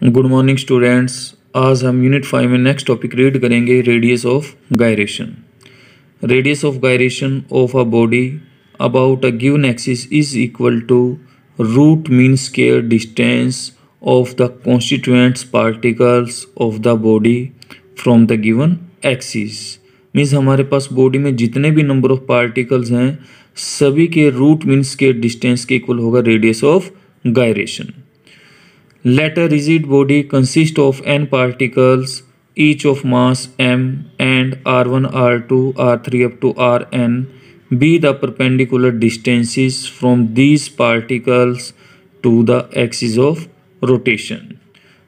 Good morning students. आज हम unit 5 में नेक्स्ट टॉपिक रीड करेंगे radius of gyration. Radius of gyration of a body about a given axis is equal to root mean square distance of the constituents particles of the body from the given axis. Means हमारे पास body में जितने भी number of particles हैं सभी के root mean square distance के equal होगा radius of gyration. Let a rigid body consist of n particles, each of mass m and r1, r2, r3 up to rn be the perpendicular distances from these particles to the axis of rotation.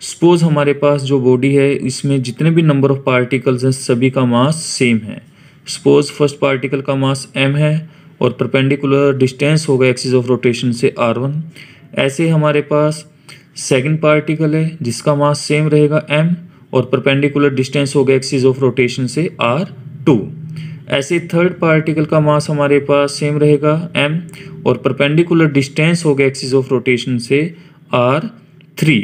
Suppose हमारे पास जो body है इसमें जितने भी number of particles हैं सभी का mass same है। सपोज फर्स्ट पार्टिकल का मास m है और परपेंडिकुलर डिस्टेंस होगा एक्सिस ऑफ रोटेशन से r1। ऐसे हमारे पास सेकंड पार्टिकल है जिसका मास सेम रहेगा m और परपेंडिकुलर डिस्टेंस होगा एक्सिस ऑफ रोटेशन से r2। ऐसे थर्ड पार्टिकल का मास हमारे पास सेम रहेगा m और परपेंडिकुलर डिस्टेंस होगा एक्सिस ऑफ रोटेशन से r3।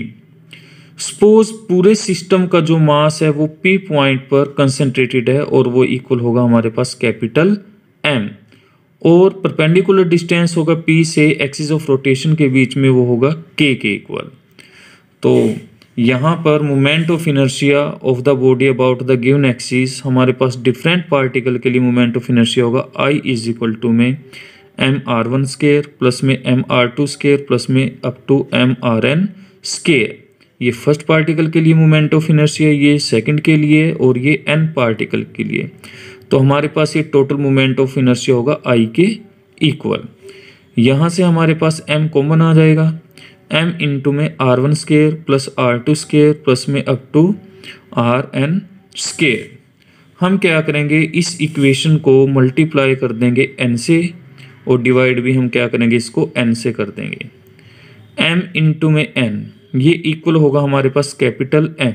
सपोज पूरे सिस्टम का जो मास है वो p पॉइंट पर कंसंट्रेटेड है और वो इक्वल होगा हमारे पास कैपिटल M और परपेंडिकुलर डिस्टेंस होगा P से एक्सिस ऑफ रोटेशन के बीच में वो होगा K के इक्वल। तो यहाँ पर moment of inertia of the body about the given axis हमारे पास डिफरेंट पार्टिकल के लिए मोमेंट ऑफ इनर्शिया होगा I इज इक्वल टू में mr1 स्केयर प्लस में mr2 स्केयर प्लस में अप टू mrn स्केयर। ये फर्स्ट पार्टिकल के लिए मोमेंट ऑफ इनर्शिया, ये सेकंड के लिए और ये n पार्टिकल के लिए। तो हमारे पास ये टोटल मोमेंट ऑफ इनर्शिया होगा I के इक्वल। यहाँ से हमारे पास m कॉमन आ जाएगा, m इंटू में r1 square plus r2 square plus में अप टू rn स्केयर। हम क्या करेंगे, इस इक्वेशन को मल्टीप्लाई कर देंगे n से और डिवाइड भी हम क्या करेंगे, इसको n से कर देंगे। m इंटू में n ये इक्वल होगा हमारे पास capital M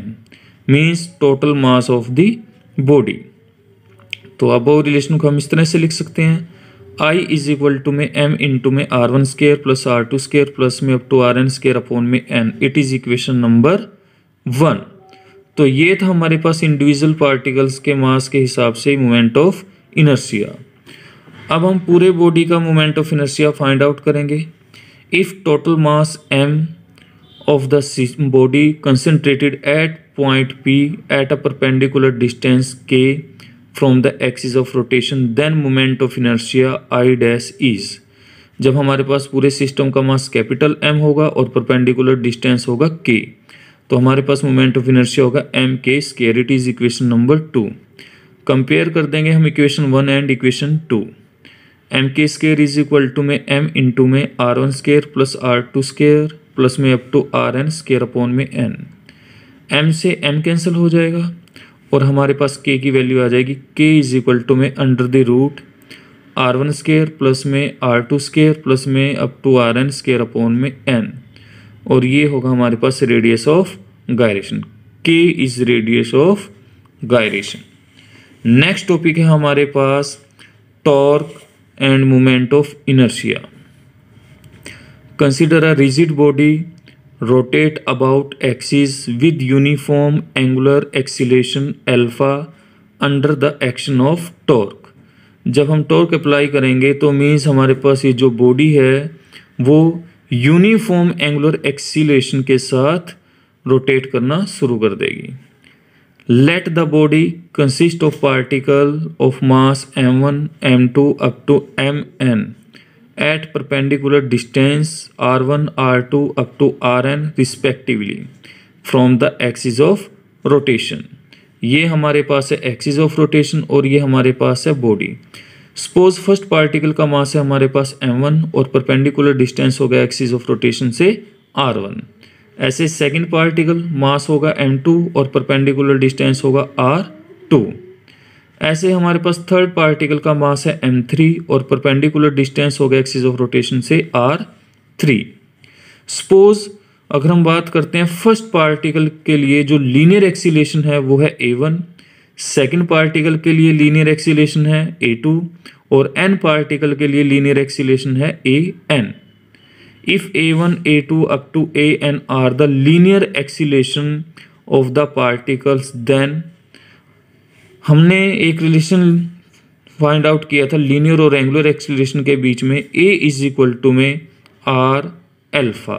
means total mass of the body. तो अब वो रिलेशन को हम इस तरह से लिख सकते हैं, I इज इक्वल टू में m इंटू में r1 square plus r2 square plus में up to rn square upon में n। It is equation number 1। तो ये था हमारे पास इंडिविजुअल पार्टिकल्स के मास के हिसाब से मोमेंट ऑफ इनर्शिया। अब हम पूरे बॉडी का moment of inertia find out करेंगे। If total mass m of the body concentrated at point P at a perpendicular distance k from the axis of rotation, then moment of inertia I dash is। जब हमारे पास पूरे system का mass capital M होगा और perpendicular distance होगा k, तो हमारे पास मोमेंट ऑफ इनर्शिया होगा m k square. It is equation number 2। Compare कर देंगे हम equation 1 and equation 2। m k square is equal to में m इंटू में r1 square plus r2 square plus में up to rn square upon में n। m से m cancel हो जाएगा और हमारे पास k की वैल्यू आ जाएगी k इज इक्वल टू में under the root r1 square plus में r2 स्केयर प्लस में up to rn square upon में n और ये होगा हमारे पास radius of gyration. k is radius of gyration. Next topic है हमारे पास torque and moment of inertia. Consider a rigid body rotate about axis with uniform angular acceleration alpha under the action of torque। जब हम torque apply करेंगे तो means हमारे पास ये जो बॉडी है वो यूनिफॉर्म एंगुलर एक्सीलेशन के साथ रोटेट करना शुरू कर देगी। Let the body consist of particle of mass m1 m2 up to mn at perpendicular distance r1 r2 up to rn respectively from the axis of rotation। ये हमारे पास है axis of rotation और ये हमारे पास है बॉडी। सपोज फर्स्ट पार्टिकल का मास है हमारे पास m1 और परपेंडिकुलर डिस्टेंस होगा एक्सिस ऑफ रोटेशन से r1। ऐसे सेकंड पार्टिकल मास होगा m2 और परपेंडिकुलर डिस्टेंस होगा r2। ऐसे हमारे पास थर्ड पार्टिकल का मास है m3 और परपेंडिकुलर डिस्टेंस होगा एक्सिस ऑफ रोटेशन से r3। सपोज अगर हम बात करते हैं फर्स्ट पार्टिकल के लिए जो लीनियर एक्सीलेशन है वो है a1, सेकंड पार्टिकल के लिए लीनियर एक्सीलेशन है a2 और n पार्टिकल के लिए लीनियर एक्सीलेशन है an। If a1, a2 up to an are the linear acceleration of the particles, then हमने एक रिलेशन फाइंड आउट किया था लीनियर और एंगुलर एक्सीलरेशन के बीच में। a इज इक्वल टू में आर एल्फा।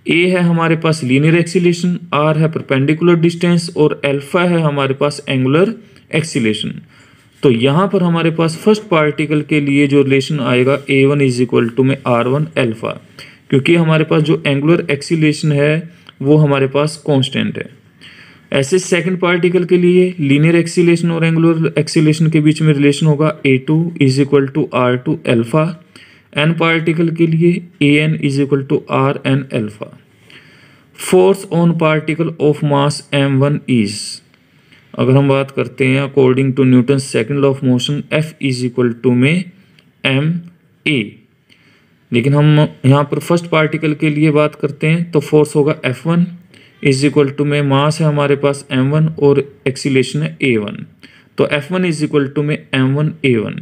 a है हमारे पास लीनियर एक्सीलरेशन, r है परपेंडिकुलर डिस्टेंस और एल्फा है हमारे पास एंगुलर एक्सीलरेशन। तो यहाँ पर हमारे पास फर्स्ट पार्टिकल के लिए जो रिलेशन आएगा a1 इज इक्वल टू में r1 एल्फा, क्योंकि हमारे पास जो एंगुलर एक्सीलरेशन है वो हमारे पास कांस्टेंट है। ऐसे सेकंड पार्टिकल के लिए लीनियर एक्सीलरेशन और एंगुलर एक्सीलरेशन के बीच में रिलेशन होगा a2 is equal to r2 alpha. n particle के लिए an is equal to rn alpha. Force on particle of mass m1 is, अगर हम बात करते हैं according to Newton second law of motion, F is equal to में ma, लेकिन हम यहाँ पर फर्स्ट पार्टिकल के लिए बात करते हैं तो फोर्स होगा F1 इज इक्वल टू में मास है हमारे पास m1 और एक्सीलरेशन है a1, तो F1 इज इक्वल टू में m1 a1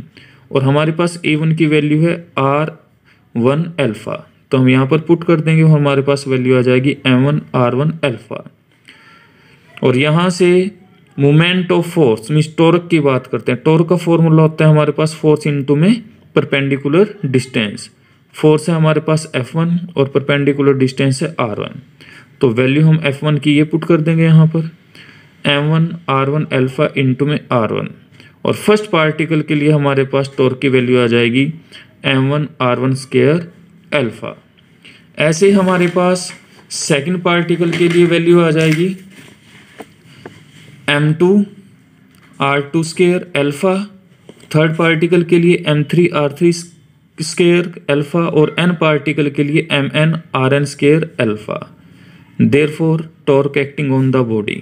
और हमारे पास a1 की वैल्यू है r1 एल्फा, तो हम यहाँ पर पुट कर देंगे और हमारे पास वैल्यू आ जाएगी m1 r1 एल्फा। और यहाँ से moment of force means torque की बात करते हैं। टॉर्क का फॉर्मूला होता है हमारे पास फोर्स इनटू में परपेंडिकुलर डिस्टेंस। फोर्स है हमारे पास F1 और परपेंडिकुलर डिस्टेंस है r1, तो वैल्यू हम F1 की ये पुट कर देंगे यहाँ पर m1 r1 एल्फा इंटू में r1, और फर्स्ट पार्टिकल के लिए हमारे पास टॉर्क की वैल्यू आ जाएगी m1 r1 स्क्वायर एल्फा। ऐसे ही हमारे पास सेकंड पार्टिकल के लिए वैल्यू आ जाएगी m2 r2 square alpha. Third particle के लिए m3 r3 स्क्वायर एल्फा और n पार्टिकल के लिए mn rn square alpha. Therefore torque acting on the body,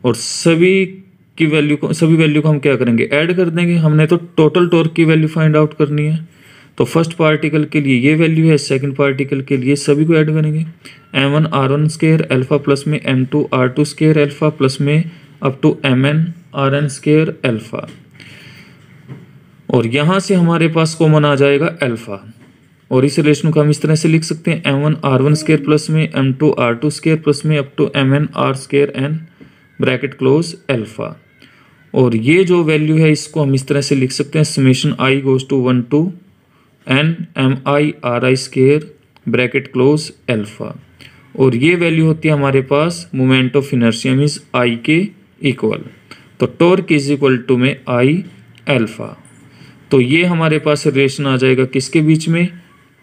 और सभी वैल्यू को हम क्या करेंगे, ऐड कर देंगे। हमने तो टोटल टॉर्क की वैल्यू फाइंड आउट करनी है, तो फर्स्ट पार्टिकल के लिए ये वैल्यू है, सेकंड पार्टिकल के लिए सभी को ऐड करेंगे। m1 r1 square alpha plus में m2 r2 square alpha plus में up to mn rn square alpha, और यहाँ से हमारे पास कॉमन आ जाएगा एल्फा, और इस रिलेशन को हम इस तरह से लिख सकते हैं m1 r1 स्क्वायर प्लस में m2 r2 स्क्वायर प्लस में up to mn r square n bracket close alpha. और ये जो वैल्यू है इसको हम इस तरह से लिख सकते हैं summation i goes to 1 to n mi ri square bracket close alpha, और ये वैल्यू होती है हमारे पास moment of inertia means i के इक्वल। तो टॉर्क इज इक्वल टू में i एल्फा। तो ये हमारे पास रिलेशन आ जाएगा किसके बीच में,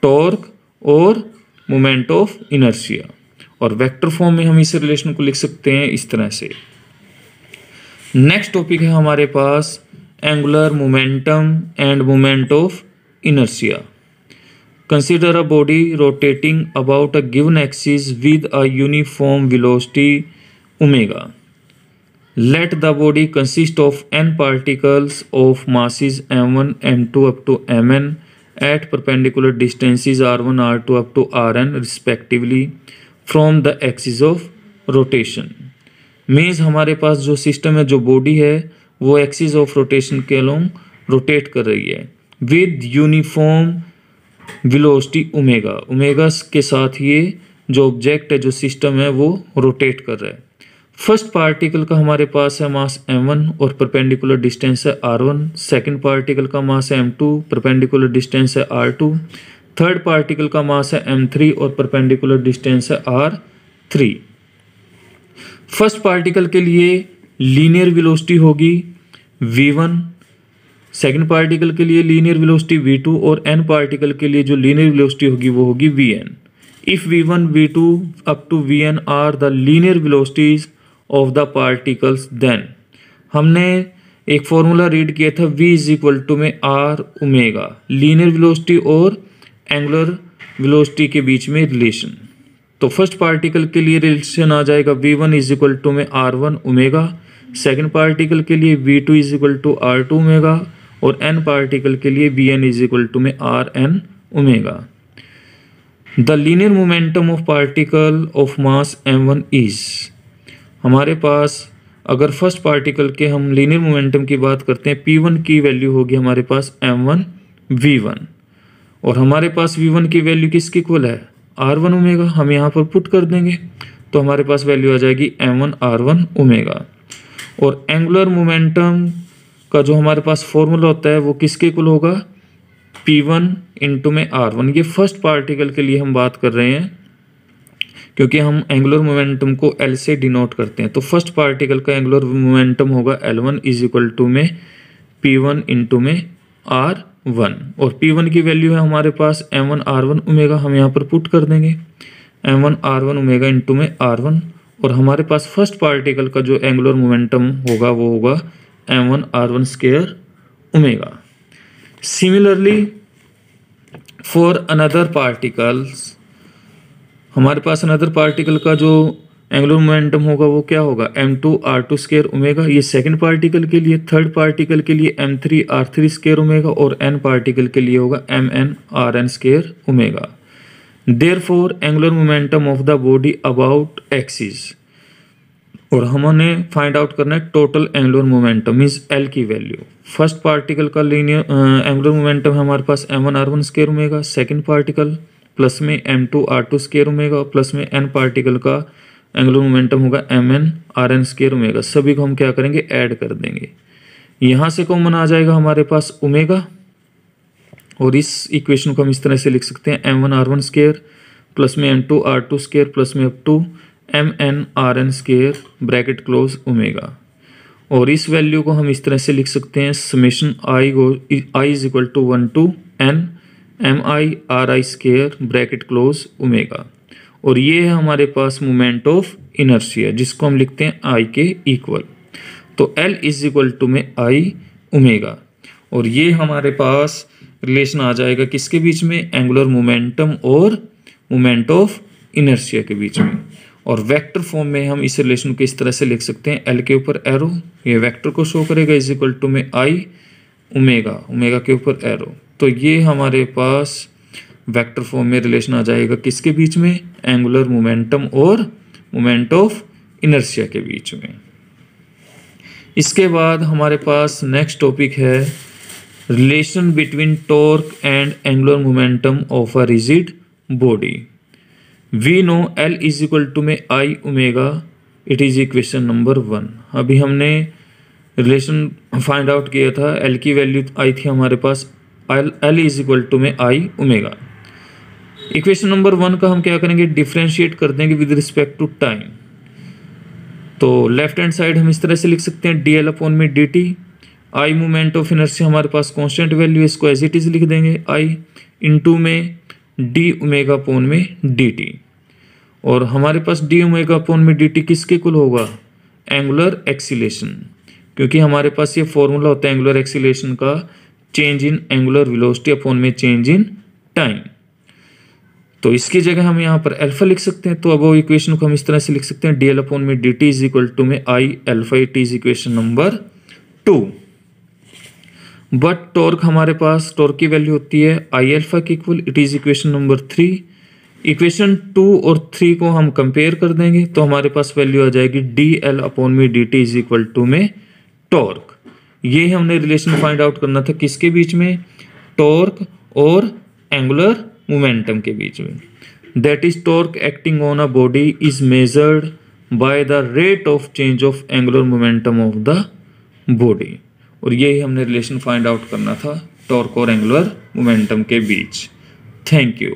टॉर्क और मोमेंट ऑफ इनर्शिया, और वेक्टर फॉर्म में हम इस रिलेशन को लिख सकते हैं इस तरह से। नेक्स्ट टॉपिक है हमारे पास angular momentum and moment of inertia. Consider a body rotating about a given axis with a uniform velocity omega. Let the body consist of n particles of masses m1, m2 up to mn at perpendicular distances r1, r2 up to rn respectively from the axis of rotation। Means हमारे पास जो system है, जो body है, वो axis of rotation के along rotate कर रही है with uniform velocity omega. Omega के साथ ये जो ऑब्जेक्ट है, जो सिस्टम है, वो रोटेट कर रहा है। फर्स्ट पार्टिकल का हमारे पास है मास m1 और परपेंडिकुलर डिस्टेंस है r1। सेकंड पार्टिकल का मास है m2, परपेंडिकुलर डिस्टेंस है r2। थर्ड पार्टिकल का मास है m3 और परपेंडिकुलर डिस्टेंस है r3। फर्स्ट पार्टिकल के लिए लीनियर वेलोसिटी होगी v1, सेकंड पार्टिकल के लिए लीनियर वेलोसिटी v2 और n पार्टिकल के लिए जो लीनियर वेलोसिटी होगी वो होगी vn। If v1, v2 up to vn are the linear velocities of the particles, then हमने एक फॉर्मूला रीड किया था v इज इक्वल टू में r ओमेगा, लीनियर वेलोसिटी और एंगुलर वेलोसिटी के बीच में रिलेशन। तो फर्स्ट पार्टिकल के लिए रिलेशन आ जाएगा v1 इज इक्वल टू में r1 ओमेगा, सेकंड पार्टिकल के लिए v2 is equal to r2 omega, और n पार्टिकल के लिए vn इज इक्वल टू में rn omega. The linear momentum of particle of mass m1 is, हमारे पास अगर फर्स्ट पार्टिकल के हम लीनियर मोमेंटम की बात करते हैं, p1 की वैल्यू होगी हमारे पास m1 v1, और हमारे पास v1 की वैल्यू किसकी इक्वल है, r1 ओमेगा। हम यहाँ पर पुट कर देंगे तो हमारे पास वैल्यू आ जाएगी m1 r1 ओमेगा। और एंगुलर मोमेंटम का जो हमारे पास फॉर्मूला होता है वो किसके इक्वल होगा, p1 इंटू में r1। ये फर्स्ट पार्टिकल के लिए हम बात कर रहे हैं क्योंकि हम एंगुलर मोमेंटम को L से डिनोट करते हैं। तो फर्स्ट पार्टिकल का एंगुलर मोमेंटम होगा L1 इज इक्वल टू में p1 इंटू में r1। और p1 की वैल्यू है हमारे पास m1 r1 ओमेगा। हम यहाँ पर पुट कर देंगे m1 r1 ओमेगा इंटू में r1। और हमारे पास फर्स्ट पार्टिकल का जो एंगुलर मोमेंटम होगा वो होगा m1 r1 square omega. Similarly for another particles, हमारे पास अनदर पार्टिकल का जो एंगुलर मोमेंटम होगा वो क्या होगा, m2 r2 स्क्वायर ओमेगा। ये सेकंड पार्टिकल के लिए। थर्ड पार्टिकल के लिए m3 r3 स्क्वायर ओमेगा। और n पार्टिकल के लिए होगा mn rn square omega. Therefore angular momentum of the body about axis, और हमने फाइंड आउट करना है total angular momentum means L की वैल्यू। फर्स्ट पार्टिकल का लीनियर एंगुलर मोमेंटम है हमारे पास m1 r1 square omega. Second particle plus में m2 r2 square omega plus में n पार्टिकल का एंगुलर मोमेंटम होगा mn rn स्क्वायर ओमेगा। सभी को हम क्या करेंगे, ऐड कर देंगे। यहाँ से कॉमन आ जाएगा हमारे पास ओमेगा। और इस इक्वेशन को हम इस तरह से लिख सकते हैं m1 r1 स्क्वायर प्लस में m2 r2 स्क्वायर प्लस में up to mn rn square bracket close omega. और इस वैल्यू को हम इस तरह से लिख सकते हैं summation i is equal to 1 to n mi ri square bracket close omega. और ये है हमारे पास मोमेंट ऑफ इनर्शिया जिसको हम लिखते हैं I के इक्वल। तो L इज इक्वल टू में I ओमेगा। और ये हमारे पास रिलेशन आ जाएगा किसके बीच में, एंगुलर मोमेंटम और मोमेंट ऑफ इनर्शिया के बीच में। और वेक्टर फॉर्म में हम इस रिलेशन को इस तरह से लिख सकते हैं, L के ऊपर एरो, ये वेक्टर को शो करेगा इज इक्वल टू में I ओमेगा, ओमेगा के ऊपर एरो। तो ये हमारे पास वेक्टर फॉर्म में रिलेशन आ जाएगा किसके बीच में, एंगुलर मोमेंटम और मोमेंट ऑफ इनर्शिया के बीच में। इसके बाद हमारे पास नेक्स्ट टॉपिक है relation between torque and angular momentum of a rigid body. We know L is equal to में I omega, it is equation number 1। अभी हमने रिलेशन फाइंड आउट किया था, L की वैल्यू आई थी हमारे पास L इज इक्वल टू में I omega. Equation number 1 का हम क्या करेंगे, डिफरेंशिएट कर देंगे विद रिस्पेक्ट टू टाइम। तो लेफ्ट हैंड साइड हम इस तरह से लिख सकते हैं dl अपॉन में dt। I moment of inertia हमारे पास कांस्टेंट वैल्यू, इसको एज इट इज लिख देंगे I इंटू में d ओमेगा अपॉन में dt। और हमारे पास d ओमेगा अपॉन में dt किसके इक्वल होगा, एंगुलर एक्सीलेशन, क्योंकि हमारे पास ये फॉर्मूला होता है एंगुलर एक्सीलेशन का, change in angular velocity upon में चेंज इन टाइम। तो इसकी जगह हम यहाँ पर अल्फा लिख सकते हैं। तो अब वो इक्वेशन को हम इस तरह से लिख सकते हैं dl अपॉन में dt इज इक्वल टू में I alpha, it is equation number 2। But torque हमारे पास, टॉर्क की वैल्यू होती है I अल्फा के equal, it is equation number 3। Equation 2 और 3 को हम कंपेयर कर देंगे तो हमारे पास वैल्यू आ जाएगी dl अपॉन में dt इज इक्वल टू में टॉर्क। ये हमने रिलेशन फाइंड आउट करना था किसके बीच में, टॉर्क और एंगुलर मोमेंटम के बीच में। That is torque acting on a body is measured by the rate of change of angular momentum of the body. और यही हमने रिलेशन फाइंड आउट करना था टॉर्क और एंगुलर मोमेंटम के बीच। Thank you.